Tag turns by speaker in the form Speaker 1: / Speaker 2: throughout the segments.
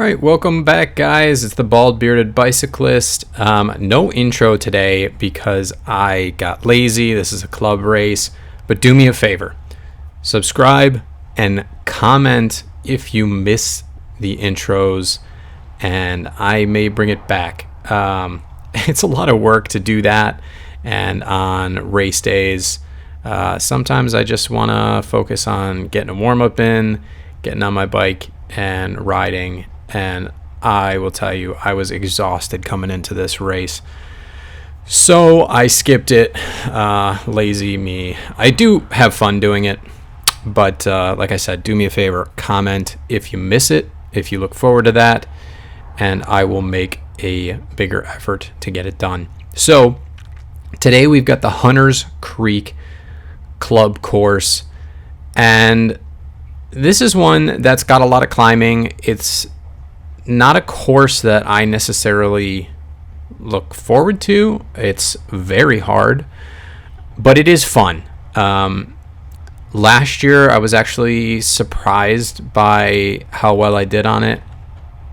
Speaker 1: right, welcome back, guys. It's the Bald Bearded Bicyclist. No intro today because I got lazy. This is a club race, but do me a favor. Subscribe and comment if you miss the intros, and I may bring it back. It's a lot of work to do that, and on race days, sometimes I just want to focus on getting a warm-up in, getting on my bike, and riding. And I will tell you, I was exhausted coming into this race, so I skipped it. Lazy me. I do have fun doing it, but like I said, do me a favor, comment if you miss it, if you look forward to that, and I will make a bigger effort to get it done. So today we've got the Hunters Creek Club course, and this is one that's got a lot of climbing. It's not a course that I necessarily look forward to. It's very hard, but it is fun. Last year, I was actually surprised by how well I did on it.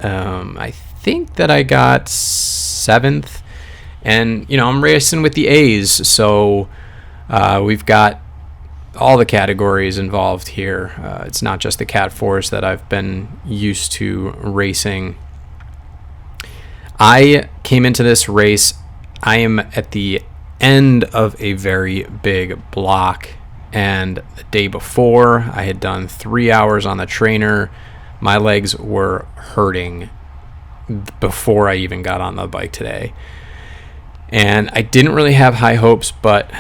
Speaker 1: I think that I got 7th, and I'm racing with the A's, so we've got all the categories involved here. It's not just the Cat 4s that I've been used to racing. I came into this race, I am at the end of a very big block, and the day before I had done 3 hours on the trainer. My legs were hurting before I even got on the bike today, and I didn't really have high hopes, but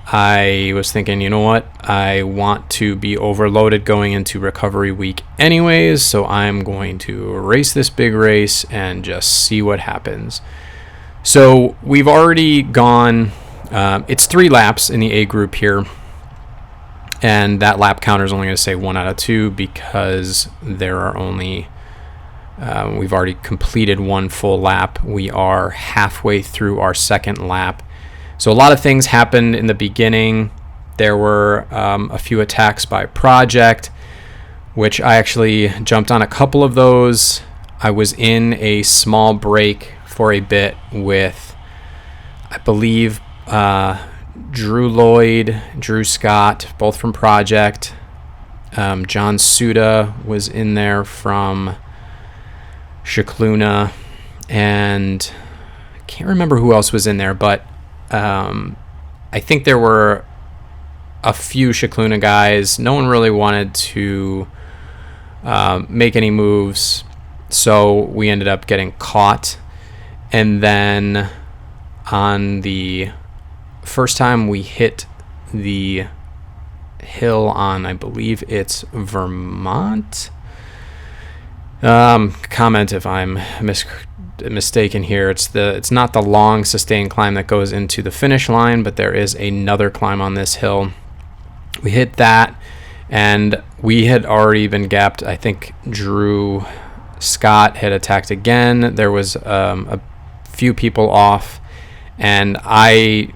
Speaker 1: I was thinking, you know what? I want to be overloaded going into recovery week anyways, so I'm going to race this big race and just see what happens. So we've already gone, it's 3 laps in the A group here, and that lap counter is only going to say 1 out of 2 because there are only, we've already completed 1 full lap. We are halfway through our 2nd lap. So a lot of things happened in the beginning. There were a few attacks by Project, which I actually jumped on a couple of those. I was in a small break for a bit with, I believe, Drew Lloyd, Drew Scott, both from Project. John Suda was in there from Chicluna, and I can't remember who else was in there, but I think there were a few Chicluna guys. No one really wanted to make any moves, so we ended up getting caught. And then on the first time we hit the hill on, I believe it's Vermont. Comment if I'm mistaken here. It's not the long sustained climb that goes into the finish line, but there is another climb on this hill. We hit that, and we had already been gapped. I think Drew Scott had attacked again. There was a few people off, and I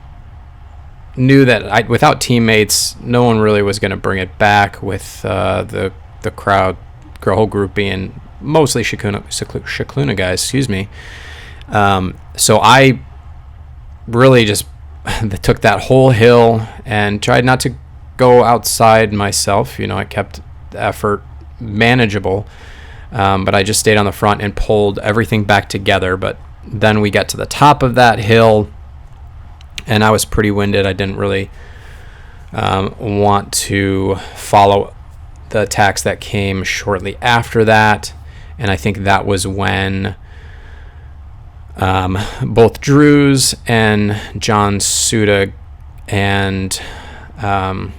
Speaker 1: knew that without teammates, no one really was going to bring it back, with the crowd, the whole group being mostly Chicluna guys, excuse me. So I really just took that whole hill and tried not to go outside myself. I kept the effort manageable, but I just stayed on the front and pulled everything back together. But then we got to the top of that hill, and I was pretty winded. I didn't really want to follow the attacks that came shortly after that. And I think that was when both Drews and John Suda and I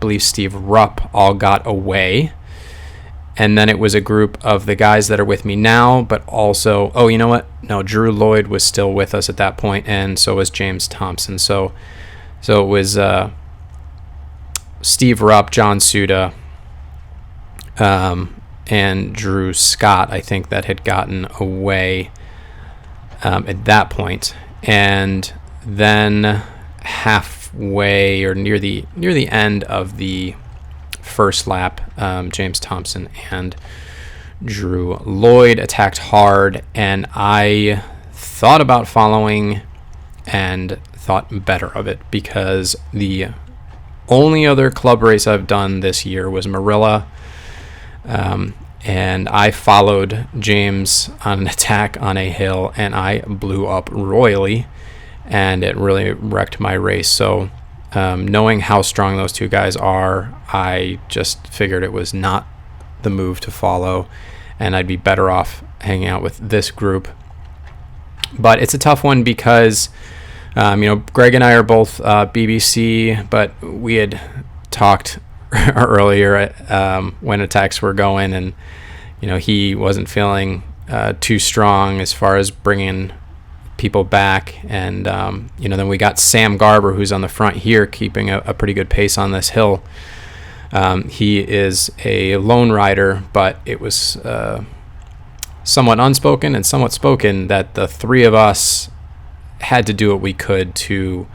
Speaker 1: believe Steve Rupp all got away. And then it was a group of the guys that are with me now, but also, oh, you know what? No, Drew Lloyd was still with us at that point, and so was James Thompson. So it was Steve Rupp, John Suda, and Drew Scott, I think, that had gotten away at that point. And then halfway or near the end of the first lap, James Thompson and Drew Lloyd attacked hard, and I thought about following and thought better of it, because the only other club race I've done this year was Marilla, and I followed James on an attack on a hill, and I blew up royally, and it really wrecked my race. So knowing how strong those two guys are, I just figured it was not the move to follow, and I'd be better off hanging out with this group. But it's a tough one because Greg and I are both BBC, but we had talked earlier when attacks were going, and he wasn't feeling too strong as far as bringing people back. And then we got Sam Garber, who's on the front here, keeping a pretty good pace on this hill. He is a lone rider, but it was somewhat unspoken and somewhat spoken that the three of us had to do what we could to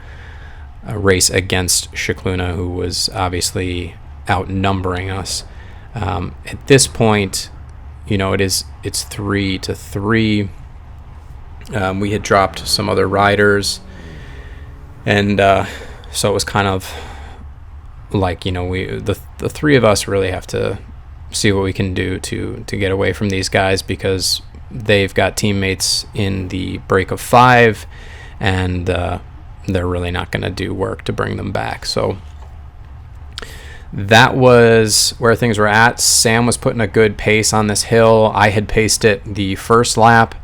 Speaker 1: race against Scicluna, who was obviously outnumbering us. At this point, it's 3-3. We had dropped some other riders, and so it was kind of like, the three of us really have to see what we can do to get away from these guys, because they've got teammates in the break of 5, and they're really not going to do work to bring them back. So that was where things were at. Sam was putting a good pace on this hill. I had paced it the first lap,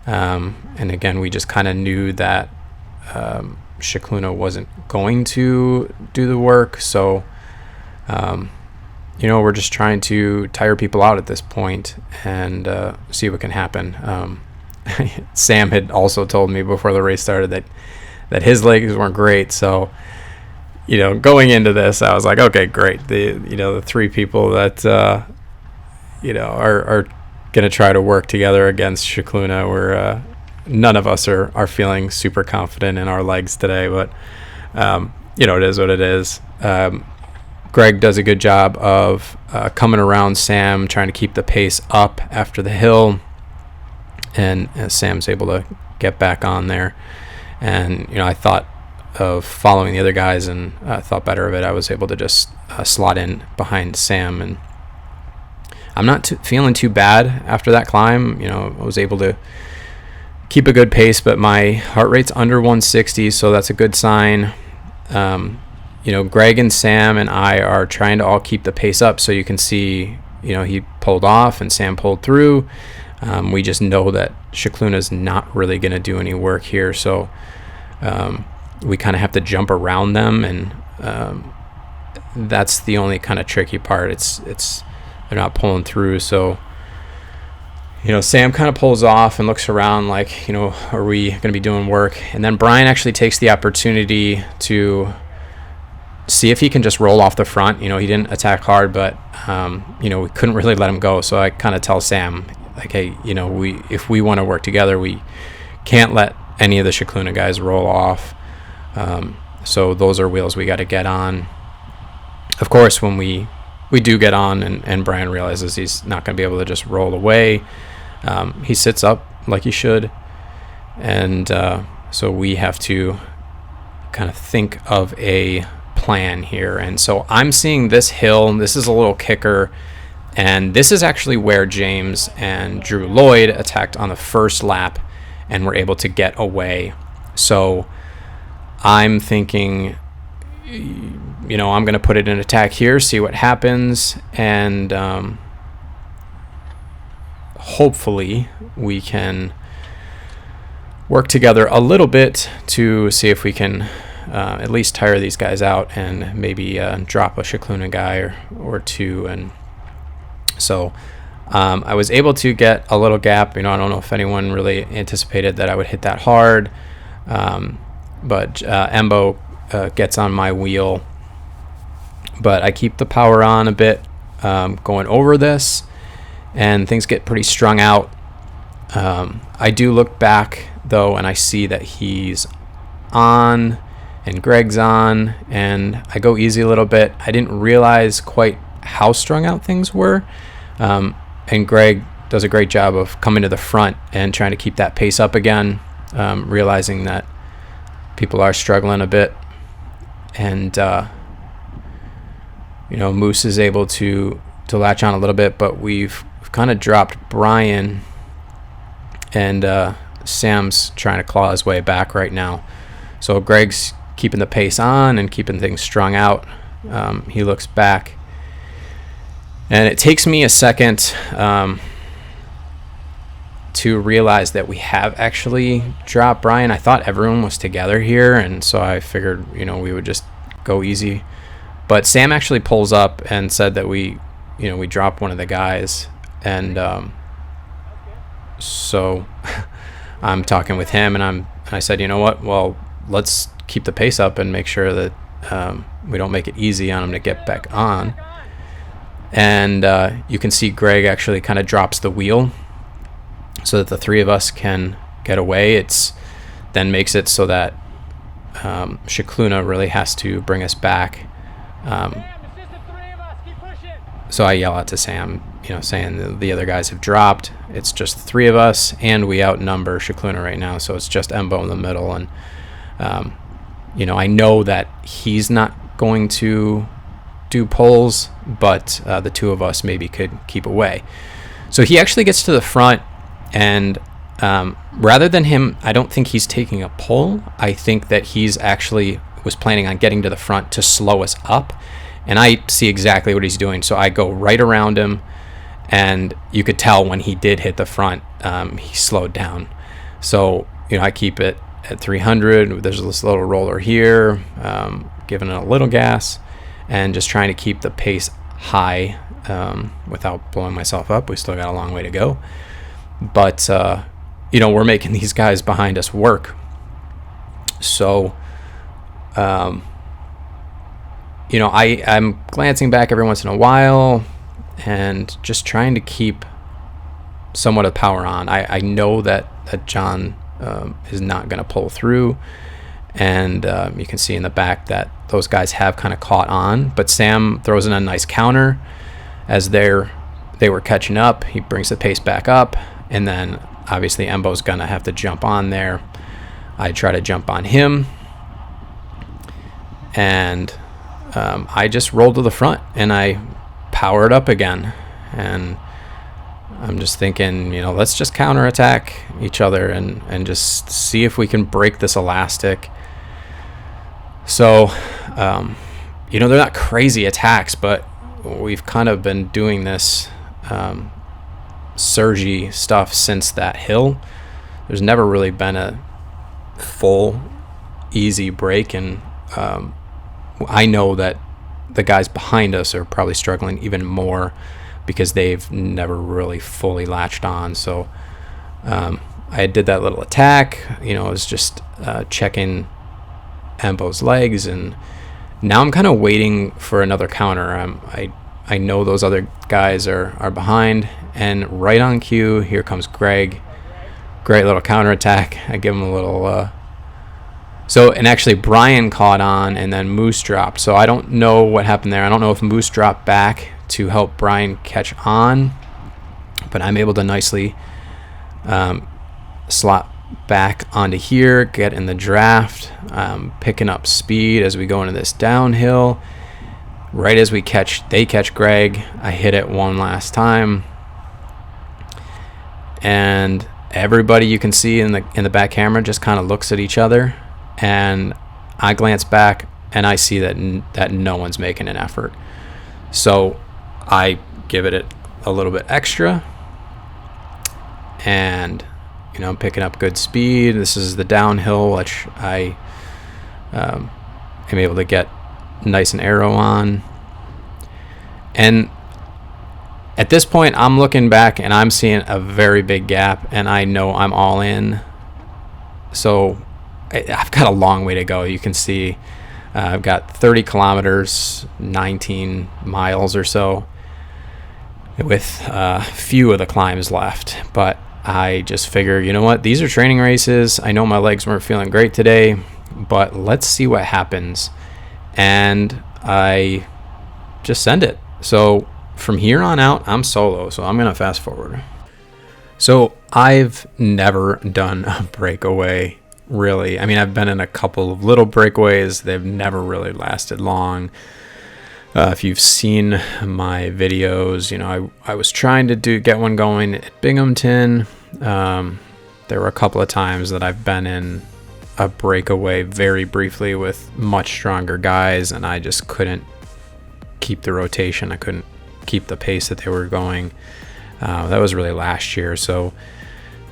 Speaker 1: and again, we just kind of knew that Scicluna wasn't going to do the work. So we're just trying to tire people out at this point and see what can happen. Sam had also told me before the race started that his legs weren't great. So, going into this, I was like, okay, great. The three people that, are going to try to work together against Scicluna, where none of us are feeling super confident in our legs today. But, it is what it is. Greg does a good job of coming around Sam, trying to keep the pace up after the hill. And Sam's able to get back on there. And, I thought of following the other guys, and thought better of it. I was able to just slot in behind Sam, and I'm not feeling too bad after that climb. I was able to keep a good pace, but my heart rate's under 160, so that's a good sign. Greg and Sam and I are trying to all keep the pace up, so you can see, he pulled off and Sam pulled through. We just know that Scicluna's not really going to do any work here, so we kind of have to jump around them, and that's the only kind of tricky part. It's they're not pulling through, so Sam kind of pulls off and looks around like, are we going to be doing work? And then Brian actually takes the opportunity to see if he can just roll off the front. He didn't attack hard, but we couldn't really let him go. So I kind of tell Sam, like, hey, if we want to work together, we can't let any of the Scicluna guys roll off. So those are wheels we got to get on. Of course, when we do get on, and Brian realizes he's not going to be able to just roll away, he sits up like he should. And so we have to kind of think of a plan here. And so I'm seeing this hill, and this is a little kicker, and this is actually where James and Drew Lloyd attacked on the first lap and were able to get away. So I'm thinking, I'm going to put it in attack here, see what happens, and hopefully we can work together a little bit to see if we can at least tire these guys out and maybe drop a Scicluna guy or two. And so I was able to get a little gap. I don't know if anyone really anticipated that I would hit that hard, but Embo gets on my wheel. But I keep the power on a bit going over this, and things get pretty strung out. I do look back, though, and I see that he's on and Greg's on, and I go easy a little bit. I didn't realize quite how strung out things were. and Greg does a great job of coming to the front and trying to keep that pace up again, realizing that people are struggling a bit. And, Moose is able to latch on a little bit, but we've kind of dropped Brian, and Sam's trying to claw his way back right now. So Greg's keeping the pace on and keeping things strung out. He looks back, and it takes me a second to realize that we have actually dropped Brian. I thought everyone was together here, and so I figured, we would just go easy. But Sam actually pulls up and said that we dropped one of the guys, and so I'm talking with him, and I said, you know what? Well, let's keep the pace up and make sure that we don't make it easy on him to get back on. And you can see Greg actually kind of drops the wheel so that the three of us can get away. It's then makes it so that Scicluna really has to bring us back. So I yell out to Sam, saying that the other guys have dropped. It's just the three of us, and we outnumber Scicluna right now, so it's just Embo in the middle. And I know that he's not going to do pulls, but the two of us maybe could keep away. So he actually gets to the front, and rather than him, I don't think he's taking a pull. I think that he's actually was planning on getting to the front to slow us up, and I see exactly what he's doing. So I go right around him, and you could tell when he did hit the front, he slowed down. So I keep it at 300. There's this little roller here, giving it a little gas, and just trying to keep the pace high without blowing myself up. We still got a long way to go, but we're making these guys behind us work. So I'm glancing back every once in a while and just trying to keep somewhat of power on. I know that John is not going to pull through, and you can see in the back that those guys have kind of caught on, but Sam throws in a nice counter as they were catching up. He brings the pace back up, and then obviously Embo's going to have to jump on there. I try to jump on him, and I just roll to the front and I power it up again, and I'm just thinking, let's just counterattack each other and just see if we can break this elastic. So, they're not crazy attacks, but we've kind of been doing this surgy stuff since that hill. There's never really been a full, easy break, and I know that the guys behind us are probably struggling even more because they've never really fully latched on. So I did that little attack. I was just checking Embo's legs, and now I'm kind of waiting for another counter. I know those other guys are behind, and right on cue, here comes Greg. Great little counterattack. I give him a little... and actually Brian caught on, and then Moose dropped. So I don't know what happened there. I don't know if Moose dropped back to help Brian catch on, but I'm able to nicely slot back onto here, get in the draft, picking up speed as we go into this downhill. Right as they catch Greg, I hit it one last time, and everybody you can see in the back camera just kind of looks at each other, and I glance back and I see that no one's making an effort. So I give it a little bit extra, and I'm picking up good speed. This is the downhill, which I am able to get nice and arrow on. And at this point, I'm looking back and I'm seeing a very big gap, and I know I'm all in. So I've got a long way to go. You can see I've got 30 kilometers, 19 miles or so, with few of the climbs left. But I just figure, you know what? These are training races. I know my legs weren't feeling great today, but let's see what happens. And I just send it. So from here on out, I'm solo, so I'm going to fast forward. So I've never done a breakaway, really. I mean, I've been in a couple of little breakaways. They've never really lasted long. If you've seen my videos, you know, I was trying to get one going at Binghamton. There were a couple of times that I've been in a breakaway very briefly with much stronger guys, and I just couldn't keep the rotation. I couldn't keep the pace that they were going. That was really last year. So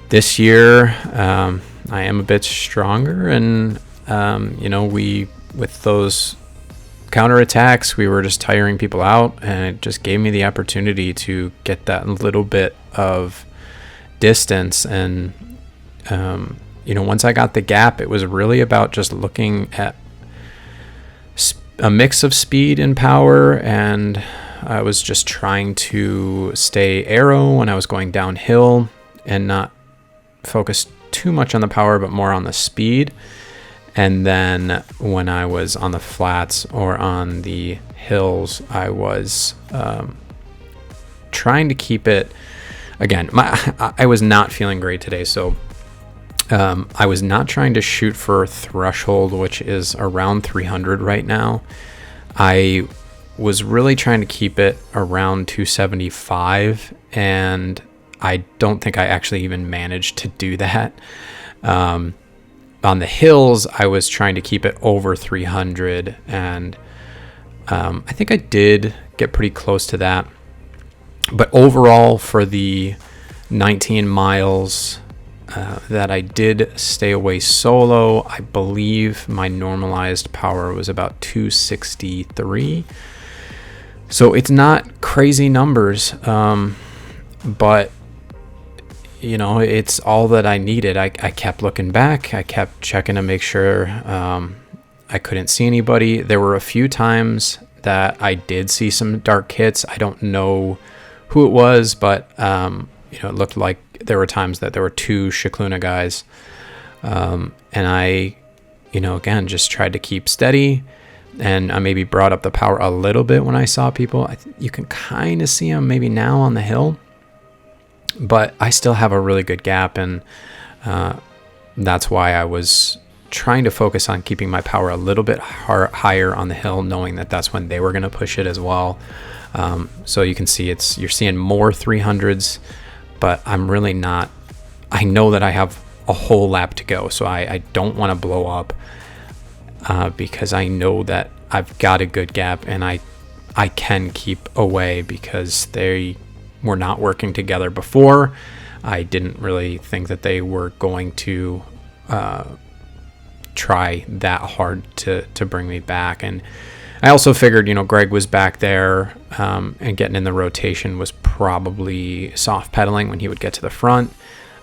Speaker 1: this year, I am a bit stronger, and you know, with those counterattacks, we were just tiring people out, and it just gave me the opportunity to get that little bit of distance. And you know, once I got the gap, it was really about just looking at a mix of speed and power, and I was just trying to stay aero when I was going downhill and not focus too much on the power, but more on the speed. And then when I was on the flats or on the hills, I was trying to keep it. Again, I was not feeling great today, so I was not trying to shoot for threshold, which is around 300 right now. I was really trying to keep it around 275, and I don't think I actually even managed to do that. On the hills, I was trying to keep it over 300, and I think I did get pretty close to that. But overall, for the 19 miles that I did stay away solo, I believe my normalized power was about 263. So it's not crazy numbers, but you know, it's all that I needed. I kept looking back. I kept checking to make sure I couldn't see anybody. There were a few times that I did see some dark hits. I don't know who it was, but you know, it looked like there were times that there were two Scicluna guys. And I, you know, again, just tried to keep steady, and I maybe brought up the power a little bit when I saw people. You can kind of see them maybe now on the hill, but I still have a really good gap, and that's why I was trying to focus on keeping my power a little bit higher on the hill, knowing that that's when they were going to push it as well. So you can see you're seeing more 300s, but I'm really not. I know that I have a whole lap to go, so I don't want to blow up because I know that I've got a good gap, and I can keep away because they were not working together before. I didn't really think that they were going to try that hard to bring me back. And I also figured, you know, Greg was back there and getting in the rotation was probably soft pedaling when he would get to the front.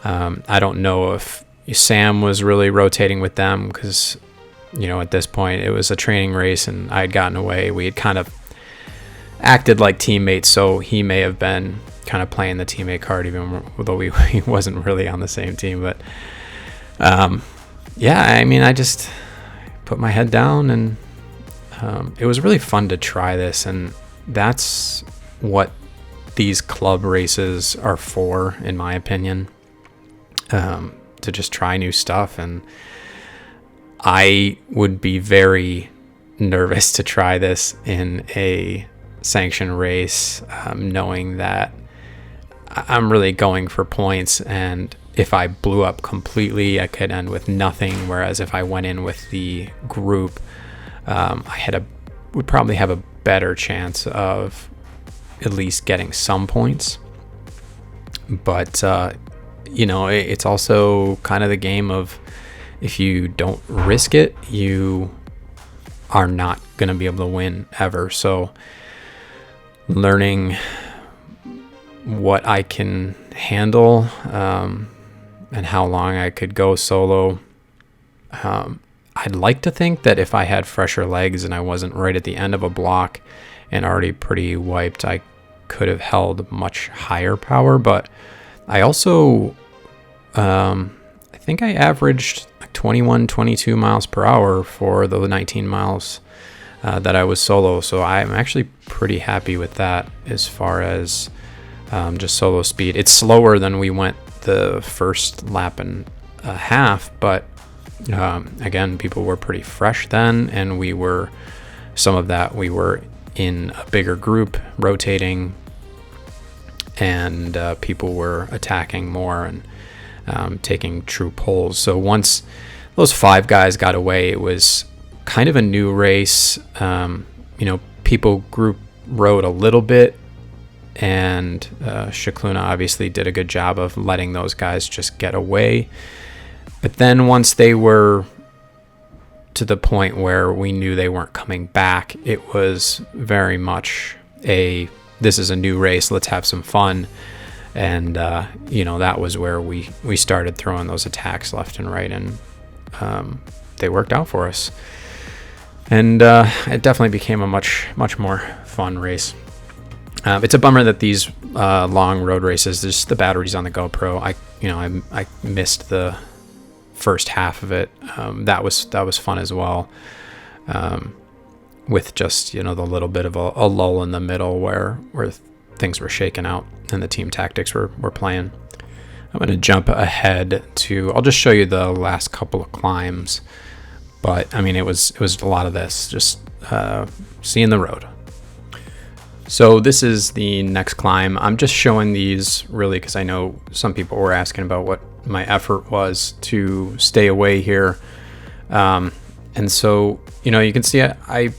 Speaker 1: I don't know if Sam was really rotating with them because, you know, at this point it was a training race and I had gotten away. We had kind of acted like teammates, so he may have been kind of playing the teammate card, even though he wasn't really on the same team. But yeah, I mean, I just put my head down, and it was really fun to try this, and that's what these club races are for, in my opinion, to just try new stuff. And I would be very nervous to try this in a sanction race, knowing that I'm really going for points, and if I blew up completely, I could end with nothing. Whereas if I went in with the group, would probably have a better chance of at least getting some points. But you know, it's also kind of the game of, if you don't risk it, you are not going to be able to win ever. So learning what I can handle and how long I could go solo. I'd like to think that if I had fresher legs and I wasn't right at the end of a block and already pretty wiped, I could have held much higher power. But I also, I think I averaged like 21, 22 miles per hour for the 19 miles. that I was solo. So I'm actually pretty happy with that as far as just solo speed. It's slower than we went the first lap and a half, but again, people were pretty fresh then, and we were in a bigger group rotating, and people were attacking more and taking true poles. So once those 5 guys got away, it was kind of a new race. People group rode a little bit, and Scicluna obviously did a good job of letting those guys just get away. But then once they were to the point where we knew they weren't coming back, it was very much this is a new race, let's have some fun. And, that was where we started throwing those attacks left and right, and they worked out for us. And it definitely became a much, much more fun race. It's a bummer that these long road races, just the batteries on the GoPro, I missed the first half of it. That was fun as well, with just the little bit of a lull in the middle where things were shaking out and the team tactics were playing. I'm going to jump ahead I'll just show you the last couple of climbs, but it was a lot of this, just seeing the road. So this is the next climb. I'm just showing these really because I know some people were asking about what my effort was to stay away here. And so, you can see I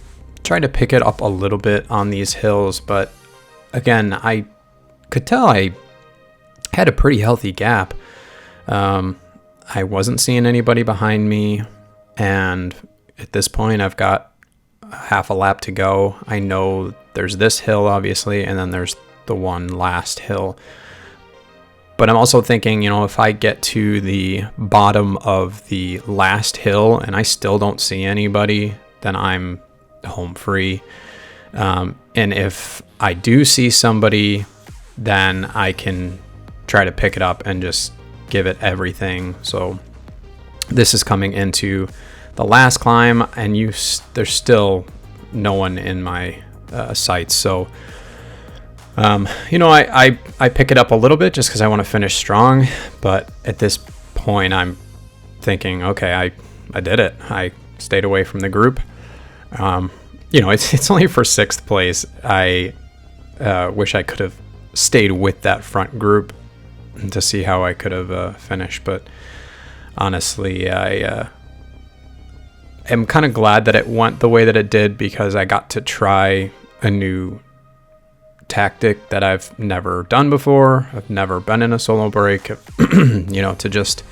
Speaker 1: tried to pick it up a little bit on these hills, but again, I could tell I had a pretty healthy gap. I wasn't seeing anybody behind me, and at this point I've got half a lap to go. I know there's this hill obviously, and then there's the one last hill. But I'm also thinking, if I get to the bottom of the last hill and I still don't see anybody, then I'm home free. And if I do see somebody, then I can try to pick it up and just give it everything. So this is coming into the last climb, and there's still no one in my sights. So I pick it up a little bit just because I want to finish strong. But at this point, I'm thinking, okay, I did it. I stayed away from the group. It's only for 6th place. I wish I could have stayed with that front group to see how I could have finished. But honestly, I am kind of glad that it went the way that it did, because I got to try a new tactic that I've never done before. I've never been in a solo break, to just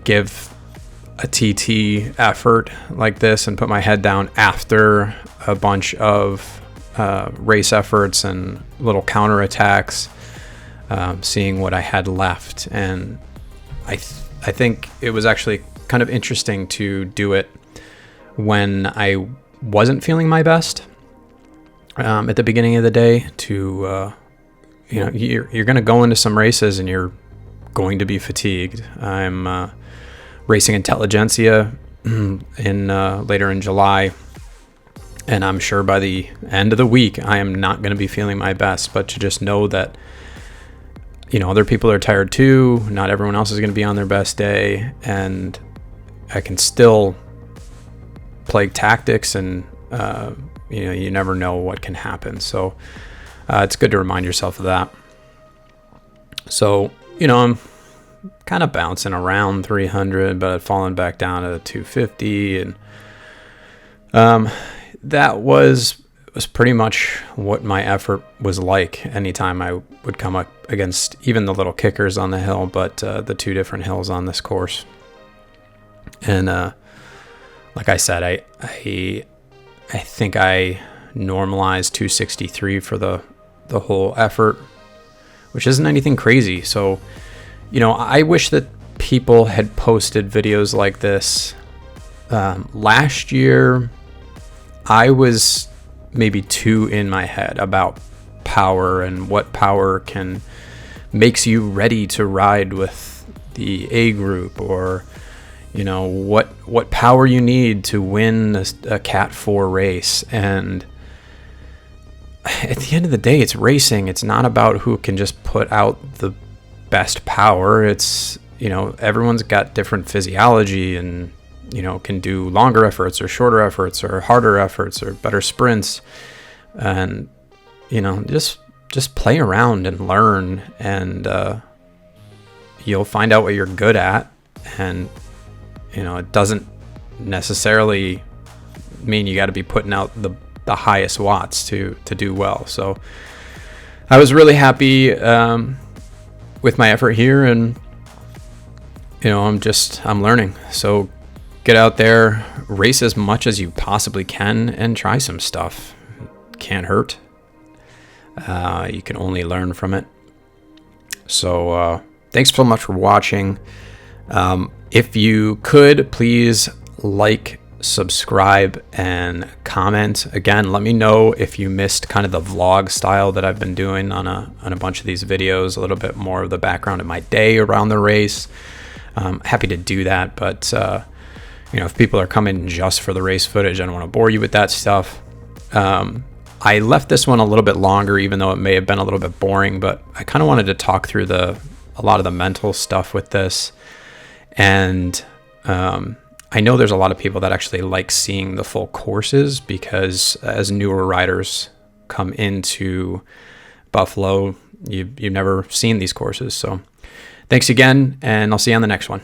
Speaker 1: give a TT effort like this and put my head down after a bunch of race efforts and little counter attacks, seeing what I had left. And I think it was actually kind of interesting to do it when I wasn't feeling my best at the beginning of the day. You're going to go into some races and you're going to be fatigued. I'm racing Intelligentsia later in July, and I'm sure by the end of the week I am not going to be feeling my best. But to just know that other people are tired too, not everyone else is going to be on their best day, and I can still play tactics, and you never know what can happen. So it's good to remind yourself of that. So I'm kind of bouncing around 300, but I've fallen back down to 250, and that was pretty much what my effort was like anytime I would come up against even the little kickers on the hill, but the 2 different hills on this course. And like I said, I think I normalized 263 for the whole effort, which isn't anything crazy. So I wish that people had posted videos like this. Last year, I was maybe too in my head about power and what power makes you ready to ride with the A group, or what power you need to win a Cat 4 race. And at the end of the day, it's racing. It's not about who can just put out the best power. It's, everyone's got different physiology and, can do longer efforts or shorter efforts or harder efforts or better sprints. And, just play around and learn, and you'll find out what you're good at. And, it doesn't necessarily mean you got to be putting out the highest watts to do well. So I was really happy with my effort here, and I'm learning. So get out there, race as much as you possibly can, and try some stuff. Can't hurt. You can only learn from it. So thanks so much for watching. If you could, please like, subscribe, and comment. Again, let me know if you missed kind of the vlog style that I've been doing on a bunch of these videos, a little bit more of the background of my day around the race. Happy to do that, but if people are coming just for the race footage, I don't want to bore you with that stuff. I left this one a little bit longer, even though it may have been a little bit boring, but I kind of wanted to talk through a lot of the mental stuff with this. And I know there's a lot of people that actually like seeing the full courses, because as newer riders come into Buffalo, you've never seen these courses. So thanks again, and I'll see you on the next one.